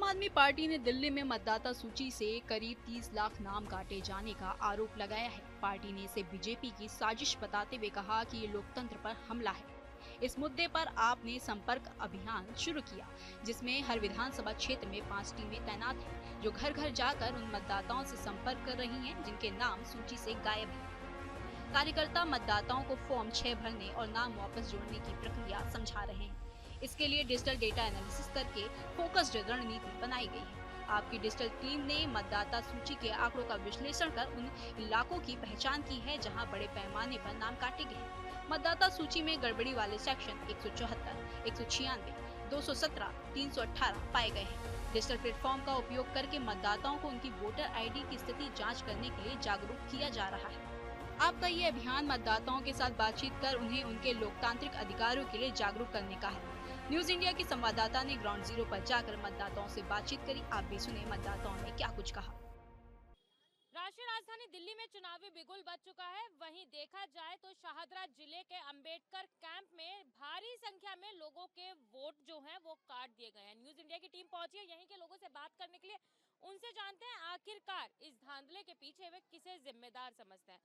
आदमी पार्टी ने दिल्ली में मतदाता सूची से करीब 30 लाख नाम काटे जाने का आरोप लगाया है। पार्टी ने इसे बीजेपी की साजिश बताते हुए कहा कि ये लोकतंत्र पर हमला है। इस मुद्दे पर आपने संपर्क अभियान शुरू किया, जिसमें हर विधानसभा क्षेत्र में 5 टीमें तैनात हैं, जो घर घर जाकर उन मतदाताओं से संपर्क कर रही हैं, जिनके नाम सूची से गायब हैं। कार्यकर्ता मतदाताओं को फॉर्म 6 भरने और नाम वापस जोड़ने की प्रक्रिया समझा रहे हैं। इसके लिए डिजिटल डेटा एनालिसिस करके फोकस्ड रणनीति बनाई गई है। आपकी डिजिटल टीम ने मतदाता सूची के आंकड़ों का विश्लेषण कर उन इलाकों की पहचान की है जहां बड़े पैमाने पर नाम काटे गए हैं। मतदाता सूची में गड़बड़ी वाले सेक्शन 174, 196, 217, 318 पाए गए हैं। डिजिटल प्लेटफॉर्म का उपयोग करके मतदाताओं को उनकी वोटर आईडी की स्थिति जांच करने के लिए जागरूक किया जा रहा है। आपका ये अभियान मतदाताओं के साथ बातचीत कर उन्हें उनके लोकतांत्रिक अधिकारों के लिए जागरूक करने का है। न्यूज इंडिया के संवाददाता ने ग्राउंड जीरो पर जाकर मतदाताओं से बातचीत करी। आप भी सुने मतदाताओं ने क्या कुछ कहा। राष्ट्रीय राजधानी दिल्ली में चुनावी बिगुल बज चुका है। वहीं देखा जाए तो शाहदरा जिले के अंबेडकर कैंप में भारी संख्या में लोगों के वोट जो हैं वो काट दिए गए हैं। न्यूज इंडिया की टीम पहुंची है यहीं के लोगों से बात करने के लिए। उनसे जानते हैं आखिरकार इस धांधले के पीछे वे किसे जिम्मेदार समझते हैं।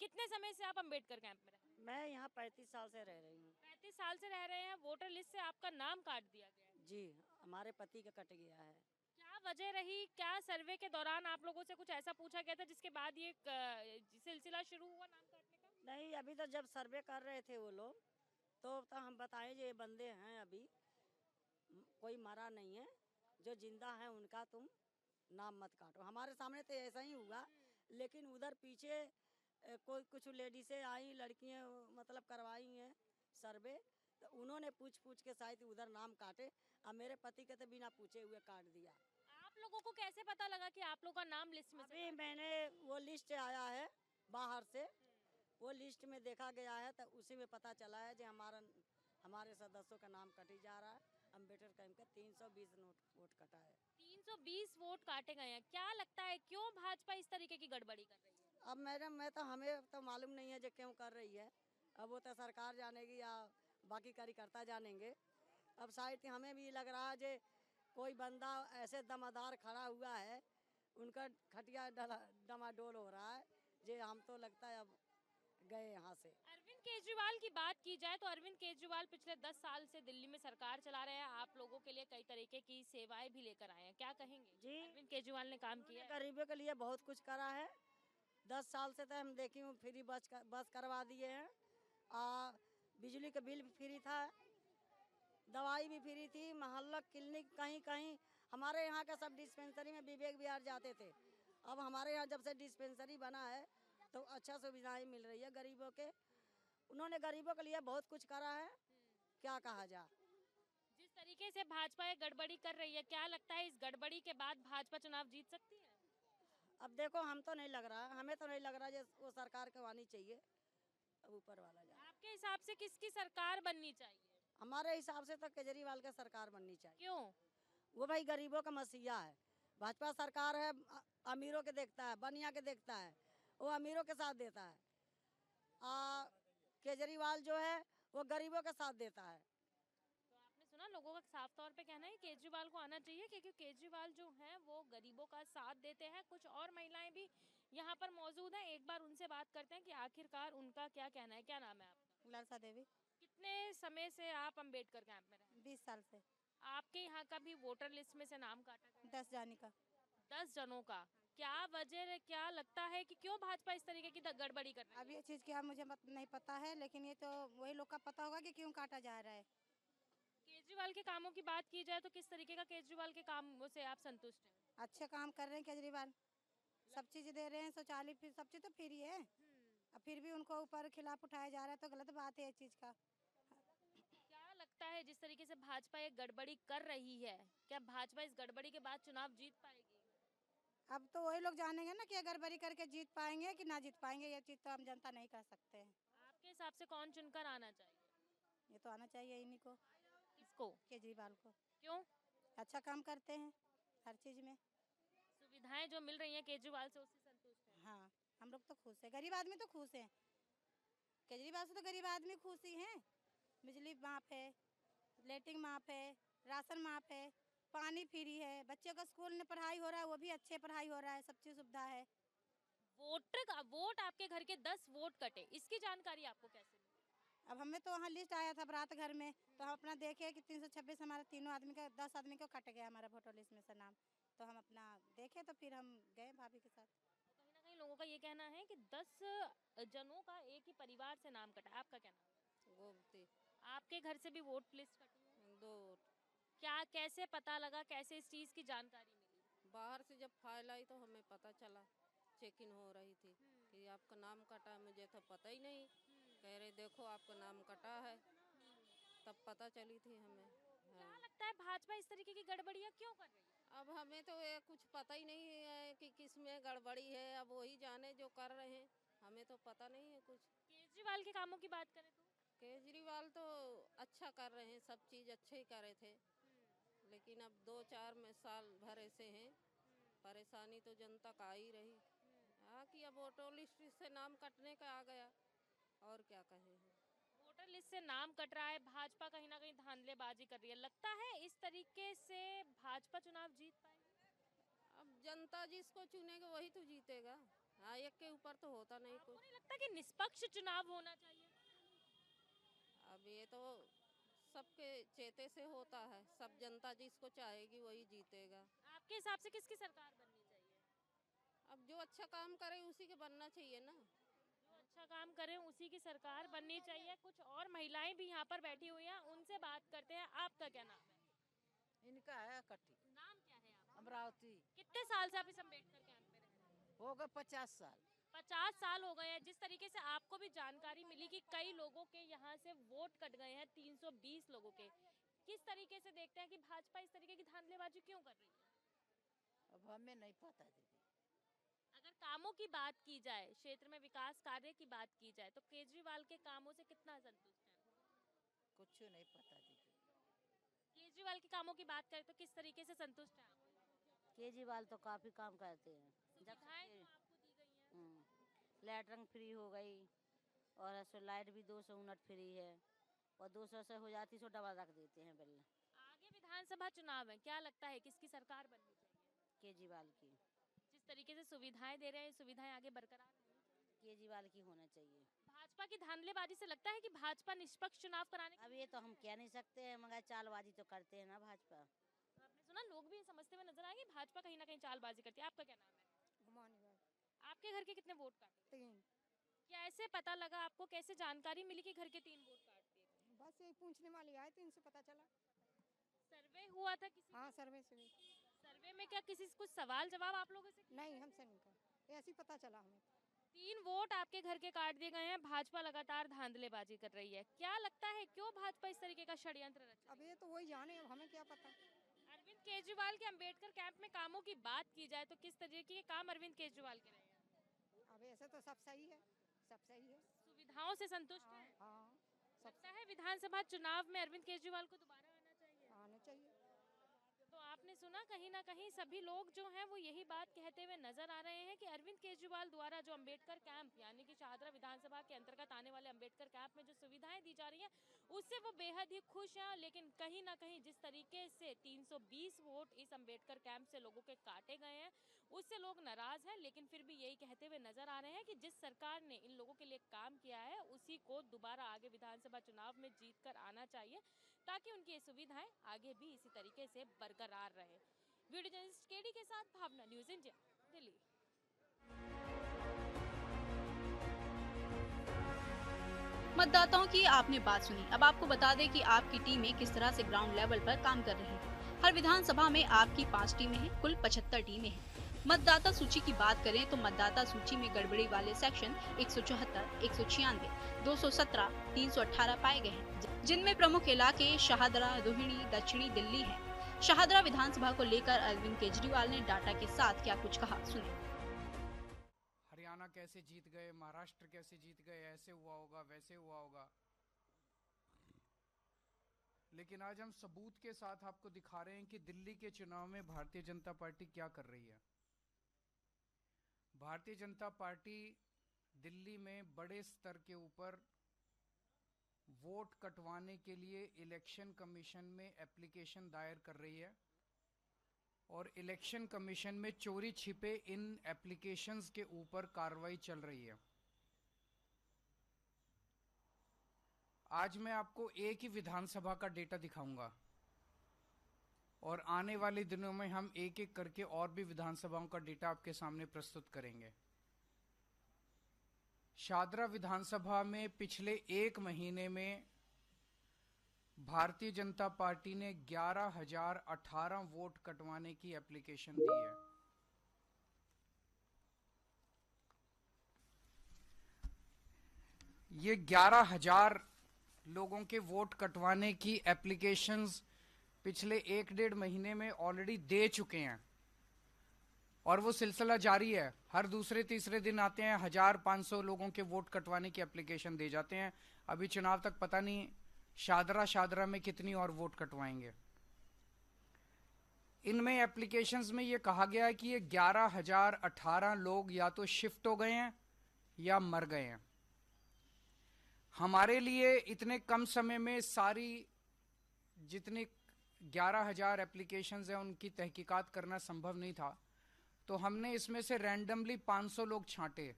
कितने समय से आप अंबेडकर कैंप में रहे? मैं यहाँ 35 साल से रह रही हूँ। 35 साल से रह रहे हैं। वोटर लिस्ट से आपका नाम काट दिया गया है। जी, हमारे पति का कट गया है। क्या वजह रही? क्या सर्वे के दौरान आप लोगों से कुछ ऐसा पूछा गया था जिसके बाद ये सिलसिला शुरू हुआ नाम काटने का? नहीं, अभी तो जब सर्वे कर रहे थे वो लोग तो हम बताए ये बंदे हैं, अभी कोई मरा नहीं है, जो जिंदा है उनका तुम नाम मत काटो। हमारे सामने तो ऐसा ही हुआ, लेकिन उधर पीछे कोई कुछ लेडीसें आई, लड़कियां मतलब करवाई हैं सर्वे, तो उन्होंने पूछ पूछ के शायद उधर नाम काटे। अब मेरे पति के तो बिना पूछे हुए काट दिया। आप लोगों को कैसे पता लगा कि आप लोग का नाम लिस्ट में अभी मैंने वो लिस्ट आया है बाहर से, वो लिस्ट में देखा गया है, तो उसी में पता चला है जो हमारे सदस्यों का नाम कटी जा रहा है। अम्बेडकर कैंप का 320 वोट कटा है। 320 वोट काटे गए हैं। क्या लगता है क्यों भाजपा इस तरीके की गड़बड़ी कर रही है? अब मैडम हमें तो मालूम नहीं है जो क्यों कर रही है। अब वो तो सरकार जानेगी या बाकी कार्यकर्ता जानेंगे। अब शायद हमें भी लग रहा है जो कोई बंदा ऐसे दमादार खड़ा हुआ है, उनका खटिया डमाडोल हो रहा है, जो हम तो लगता है अब गए यहाँ से। अरविंद केजरीवाल की बात की जाए तो अरविंद केजरीवाल पिछले 10 साल से दिल्ली में सरकार चला रहे हैं। आप लोगों के लिए कई तरीके की सेवाएं भी लेकर आए हैं। क्या कहेंगे? जी, अरविंद केजरीवाल ने काम किया है। गरीबों के लिए बहुत कुछ करा है। 10 साल से तो हम देखी हूँ, फ्री बस करवा दिए हैं, बिजली का बिल भी फ्री था, दवाई भी फ्री थी, मोहल्ला क्लिनिक कहीं कहीं। हमारे यहाँ का सब डिस्पेंसरी में विवेक विहार जाते थे। अब हमारे यहाँ जब से डिस्पेंसरी बना है तो अच्छा सुविधाएं मिल रही है गरीबों के। उन्होंने गरीबों के लिए बहुत कुछ करा है, क्या कहा जा। जिस तरीके से भाजपा ये गड़बड़ी कर रही है, क्या लगता है इस गड़बड़ी के बाद भाजपा चुनाव जीत सकती है? अब देखो, हम तो नहीं लग रहा, हमें तो नहीं लग रहा जो वो सरकार को आनी चाहिए। अब ऊपर वाला जाए। आपके हिसाब से किसकी सरकार बननी चाहिए? हमारे हिसाब से तो केजरीवाल का सरकार बननी चाहिए। क्यों? वो भाई गरीबों का मसीहा है। भाजपा सरकार है, अमीरों के देखता है, बनिया के देखता है, वो अमीरों के साथ देता है। केजरीवाल जो है वो गरीबों का साथ देता है। तो आपने सुना लोगों का साफ तौर पे कहना है केजरीवाल को आना चाहिए, क्योंकि केजरीवाल जो हैं वो गरीबों का साथ देते हैं। कुछ और महिलाएं भी यहाँ पर मौजूद हैं, एक बार उनसे बात करते हैं कि आखिरकार उनका क्या कहना है। क्या नाम है आपका? ललसा देवी। कितने समय से आप अंबेडकर कैंप में रहे? 20 साल से। आपके यहाँ का भी वोटर लिस्ट में से नाम काटा गया? 10 जाने का। 10 जनों का। क्या वजह, क्या लगता है कि क्यों भाजपा इस तरीके की गड़बड़ी कर रही है? अब ये चीज़ क्या मुझे नहीं पता है, लेकिन ये तो वही लोग का पता होगा कि क्यों काटा जा रहा है। केजरीवाल के कामों की बात की जाए तो किस तरीके का केजरीवाल के काम से आप संतुष्ट हैं? अच्छे काम कर रहे हैं केजरीवाल, सब चीज़ दे रहे हैं, शौचालय फिर सब चीज़ तो फ्री है। अब फिर भी उनको ऊपर खिलाफ उठाया जा रहा है, तो गलत बात है इस चीज़ का। क्या लगता है जिस तरीके से भाजपा ये गड़बड़ी कर रही है, क्या भाजपा इस गड़बड़ी के बाद चुनाव जीत पाएगी? अब तो वही लोग जानेंगे ना कि अगर बरी करके जीत पाएंगे कि ना जीत पाएंगे, ये चीज़ तो हम जनता नहीं कह सकते हैं। आपके हिसाब से कौन चुनकर आना चाहिए? ये तो आना चाहिए इन्हीं को, किसको? केजरीवाल को। क्यों? अच्छा काम करते हैं हर चीज़ में। सुविधाएं जो मिल रही हैं केजरीवाल से उससे संतुष्ट है? हाँ, हम लोग तो खुश हैं, गरीब आदमी तो खुश हैं। केजरीवाल से तो गरीब आदमी खुश ही हैं। बिजली माफ है, लेटिंग माफ है, राशन माफ है, पानी फ्री है, बच्चों का स्कूल में पढ़ाई हो रहा है, वो भी अच्छे पढ़ाई हो रहा है, सब चीज सुविधा है। वोट आपके घर के 10 वोट कटे, इसकी जानकारी आपको कैसे मिली? अब हमें तो वहाँ लिस्ट आया था बारात घर में, तो हम अपना देखे कि 326 हमारे तीनों आदमी का 10 आदमी को कट गया हमारा वोटर लिस्ट में से नाम, तो हम अपना देखे तो फिर हम गए भाभी के साथ। तो कहीं ना कहीं लोगों का ये कहना है कि 10 जनों का एक ही परिवार से नाम कटा है। आपका क्या नाम है? गोमती। आपके घर से भी वोट लिस्ट कटी है? 2 क्या कैसे पता लगा, कैसे इस चीज की जानकारी मिली? बाहर से जब फाइल आई तो हमें पता चला, चेकिंग हो रही थी कि आपका नाम कटा है। मुझे तो पता ही नहीं, कह रहे देखो आपका नाम कटा है, तब पता चली थी हमें। क्या हाँ। लगता है भाजपा इस तरीके की गड़बड़ियां क्यों कर रही है? अब हमें तो ये कुछ पता ही नहीं है कि किस में गड़बड़ी है, अब वही जाने जो कर रहे हैं, हमें तो पता नहीं है कुछ। केजरीवाल के कामों की बात करें तो केजरीवाल तो अच्छा कर रहे हैं, सब चीज़ अच्छे ही करे थे, लेकिन अब 2-4 में साल भर ऐसे हैं, परेशानी तो जनता का आ ही रही। हाँ कि अब वोटर लिस्ट से नाम कटने का आ गया, और क्या कहें हम। वोटर लिस्ट से नाम कट रहा है, भाजपा कहीं ना कहीं धांधलेबाजी कर रही है। लगता है इस तरीके से भाजपा चुनाव जीत पाएगी? अब जनता जिसको चुनेगा वही तो जीतेगा। हाँ, एक के ऊपर तो होता नहीं आपको कुछ। नहीं लगता कि निष्पक्ष चुनाव होना चाहिए? अब ये तो सबके चेते से होता है, सब जनता जिसको चाहेगी वही जीतेगा। आपके हिसाब से किसकी सरकार बननी चाहिए? अब जो अच्छा काम करे उसी के बनना चाहिए ना। जो अच्छा काम करें उसी की सरकार बननी चाहिए। कुछ और महिलाएं भी यहाँ पर बैठी हुई हैं, उनसे बात करते हैं। आपका क्या नाम है? इनका है कटी नाम क्या है आपका? अमरावती। कितने साल से आप इस अम्बेडकर कैंप में रह रहे हैं? हो गए 50 साल। 50 साल हो गए हैं। जिस तरीके से आपको भी जानकारी मिली कि कई लोगों के यहाँ से वोट कट गए हैं, 320 लोगों के, किस तरीके से देखते हैं कि भाजपा इस तरीके की धांधलेबाजी क्यों कर रही है? अब हमें नहीं पता दीदी। अगर कामों की बात की जाए, क्षेत्र में विकास कार्य की बात की जाए, तो केजरीवाल के कामों से कितना संतुष्ट हैं? कुछ नहीं पता दीदी। केजरीवाल के कामों की बात करें तो किस तरीके से संतुष्ट हैं आप? केजरीवाल तो काफ़ी काम करते हैं। सुविधाएं जो आपको दी गई हैं? लैटरिन फ्री हो गई, और ऐसे लाइट भी 200 यूनिट फ्री है, और 200 से हो जाती सो डबल रख देते हैं बिल। आगे विधानसभा चुनाव है, क्या लगता है किसकी सरकार बननी चाहिए? केजरीवाल की। जिस तरीके से सुविधाएं दे रहे हैं, सुविधाएं आगे बरकरार रहनी चाहिए। केजरीवाल की होना चाहिए। भाजपा की धांधलेबाजी से लगता है कि भाजपा निष्पक्ष चुनाव कराने अब ये तो हम कह नहीं सकते हैं, मगर चालबाजी तो करते हैं ना भाजपा। आपने सुना, लोग भी ये समझते हुए नजर आएंगे भाजपा कहीं ना कहीं चालबाजी करती है। आपका क्या नाम है? आपके घर के कितने वोट काटे? 3। कैसे पता लगा आपको, कैसे जानकारी मिली कि घर के 3 वोट काट दिए गए? बस यही पूछने वाली आए थे, इनसे पता चला। सर्वे हुआ था किसी हाँ, का? सर्वे से भी। सर्वे में क्या किसी से कुछ सवाल जवाब आप लोगों से किए? नहीं, हमसे नहीं कहा, ऐसे ही पता चला हमें। 3 वोट आपके घर के काट दिए गए हैं। भाजपा लगातार धांधलेबाजी कर रही है। क्या लगता है क्यों भाजपा इस तरीके का षड्यंत्र रच रही है? अब ये तो वही जाने, अब हमें क्या पता। अरविंद केजरीवाल के अंबेडकर कैंप में कामों की बात की जाए तो किस तरीके के काम अरविंद केजरीवाल के रहे हैं? अब ऐसे तो सब सही है, सब सही है। सुविधाओं से संतुष्ट हाँ, है? हाँ, सब लगता है विधानसभा चुनाव में अरविंद केजरीवाल को दोबारा आना चाहिए? आना चाहिए। तो आपने सुना, कहीं ना कहीं सभी लोग जो हैं वो यही बात कहते हुए नजर आ रहे हैं कि अरविंद केजरीवाल द्वारा जो अंबेडकर कैंप यानी कि शाहदरा विधानसभा के अंतर्गत आने वाले अंबेडकर कैंप में जो सुविधाएं दी जा रही हैं उससे वो बेहद ही खुश हैं। लेकिन कहीं ना कहीं जिस तरीके से 320 वोट इस अंबेडकर कैंप से लोगों के काटे गए हैं उससे लोग नाराज हैं। लेकिन फिर भी यही कहते हुए नजर आ रहे हैं कि जिस सरकार ने इन लोगों के लिए काम किया है उसी को दोबारा आगे विधानसभा चुनाव में जीत कर आना चाहिए, ताकि उनकी ये सुविधाएं आगे भी इसी तरीके से बरकरार रहे। वीडियो जर्नलिस्ट केडी के साथ भावना, न्यूज़ इंडिया, दिल्ली। मतदाताओं की आपने बात सुनी। अब आपको बता दें कि आपकी टीमें किस तरह से ग्राउंड लेवल पर काम कर रही है। हर विधानसभा में आपकी 5 टीमें हैं, कुल 75 टीमें हैं। मतदाता सूची की बात करें तो मतदाता सूची में गड़बड़ी वाले सेक्शन 174, 196, 217, 318 पाए गए हैं, जिनमें प्रमुख इलाके शाहदरा, रोहिणी, दक्षिणी दिल्ली है। शाहदरा विधानसभा को लेकर अरविंद केजरीवाल ने डाटा के साथ क्या कुछ कहा, सुने। हरियाणा कैसे जीत गए, महाराष्ट्र कैसे जीत गए, ऐसे हुआ होगा, वैसे हुआ होगा, लेकिन आज हम सबूत के साथ आपको दिखा रहे हैं कि दिल्ली के चुनाव में भारतीय जनता पार्टी क्या कर रही है। भारतीय जनता पार्टी दिल्ली में बड़े स्तर के ऊपर वोट कटवाने के लिए इलेक्शन कमीशन में एप्लीकेशन दायर कर रही है। और इलेक्शन कमीशन में चोरी छिपे इन एप्लीकेशंस के ऊपर कार्रवाई चल रही है। आज मैं आपको एक ही विधानसभा का डेटा दिखाऊंगा और आने वाले दिनों में हम एक एक करके और भी विधानसभाओं का डेटा आपके सामने प्रस्तुत करेंगे। शादरा विधानसभा में पिछले एक महीने में भारतीय जनता पार्टी ने 11,018 वोट कटवाने की एप्लीकेशन दी है। ये 11,000 लोगों के वोट कटवाने की एप्लीकेशंस पिछले 1-1.5 महीने में ऑलरेडी दे चुके हैं और वो सिलसिला जारी है। हर दूसरे तीसरे दिन आते हैं, 1,500 लोगों के वोट कटवाने की एप्लीकेशन दे जाते हैं। अभी चुनाव तक पता नहीं शादरा में कितनी और वोट कटवाएंगे। इनमें एप्लीकेशंस में ये कहा गया है कि ये 11,018 लोग या तो शिफ्ट हो गए हैं या मर गए हैं। हमारे लिए इतने कम समय में सारी जितनी 11,000 एप्लीकेशंस हैं उनकी तहकीकात करना संभव नहीं था, तो हमने इसमें से रैंडमली 500 लोग छांटे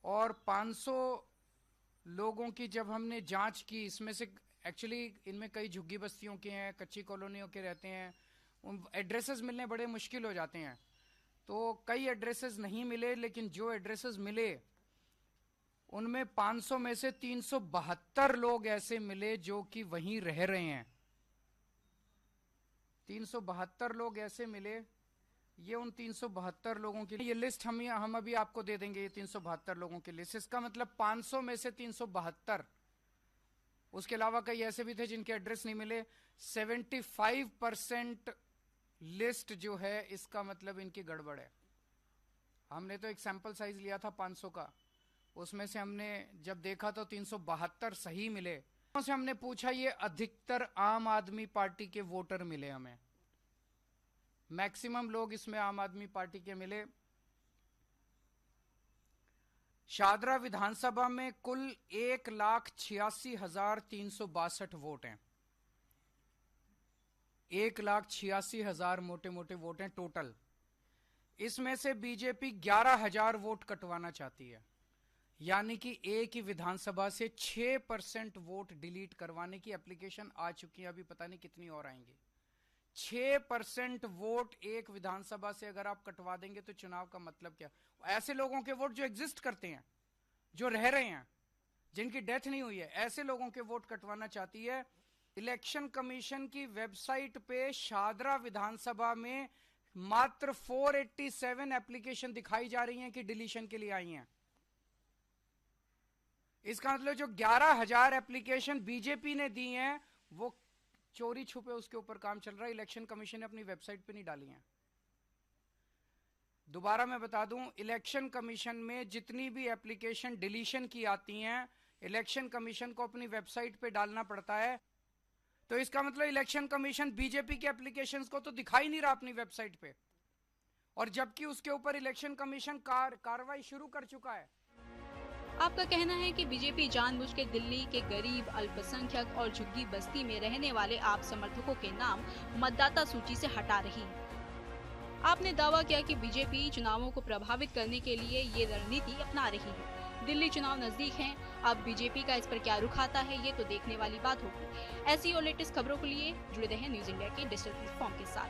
और 500 लोगों की जब हमने जांच की, इसमें से एक्चुअली इनमें कई झुग्गी बस्तियों के हैं, कच्ची कॉलोनियों के रहते हैं, उन एड्रेसेस मिलने बड़े मुश्किल हो जाते हैं, तो कई एड्रेसेस नहीं मिले, लेकिन जो एड्रेसेस मिले उनमें 500 में से 372 लोग ऐसे मिले जो कि वहीं रह रहे हैं। 372 लोग ऐसे मिले। ये उन 372 लोगों की ये लिस्ट हम अभी आपको दे देंगे, ये 372 लोगों की लिस्ट। इसका मतलब 500 में से 372, उसके अलावा कई ऐसे भी थे जिनके एड्रेस नहीं मिले। 75% लिस्ट जो है इसका मतलब इनकी गड़बड़ है। हमने तो एक सैंपल साइज लिया था 500 का, उसमें से हमने जब देखा तो 372 सही मिले। से हमने पूछा, ये अधिकतर आम आदमी पार्टी के वोटर मिले हमें, मैक्सिमम लोग इसमें आम आदमी पार्टी के मिले। शादरा विधानसभा में कुल 1,86,362 वोट हैं। 1,86,000 मोटे मोटे वोट हैं टोटल। इसमें से बीजेपी 11,000 वोट कटवाना चाहती है, यानी कि एक ही विधानसभा से 6% वोट डिलीट करवाने की एप्लीकेशन आ चुकी है। अभी पता नहीं कितनी और आएंगी। 6% वोट एक विधानसभा से अगर आप कटवा देंगे तो चुनाव का मतलब क्या? ऐसे लोगों के वोट जो एग्जिस्ट करते हैं, जो रह रहे हैं, जिनकी डेथ नहीं हुई है, ऐसे लोगों के वोट कटवाना चाहती है। इलेक्शन कमीशन की वेबसाइट पे शादरा विधानसभा में मात्र 487 एप्लीकेशन दिखाई जा रही हैं कि डिलीशन के लिए आई हैं। इसका मतलब जो 11,000 एप्लीकेशन बीजेपी ने दी हैं वो चोरी छुपे उसके ऊपर काम चल रहा है। इलेक्शन कमीशन ने अपनी वेबसाइट पे नहीं डाली हैं। दोबारा मैं बता दूं, इलेक्शन कमीशन में जितनी भी एप्लीकेशन डिलीशन की आती हैं, इलेक्शन कमीशन को अपनी वेबसाइट पे डालना पड़ता है। तो इसका मतलब इलेक्शन कमीशन बीजेपी के एप्लीकेशंस को तो दिखा ही नहीं रहा अपनी वेबसाइट पे, और जबकि उसके ऊपर इलेक्शन कमीशन कार्रवाई शुरू कर चुका है। आपका कहना है कि बीजेपी जानबूझ के दिल्ली के गरीब, अल्पसंख्यक और झुग्गी बस्ती में रहने वाले आप समर्थकों के नाम मतदाता सूची से हटा रही है। आपने दावा किया कि बीजेपी चुनावों को प्रभावित करने के लिए ये रणनीति अपना रही है। दिल्ली चुनाव नजदीक हैं, अब बीजेपी का इस पर क्या रुख आता है ये तो देखने वाली बात होगी। ऐसी और लेटेस्ट खबरों के लिए जुड़े रहें न्यूज़ इंडिया के डिजिटल प्लेटफॉर्म के साथ।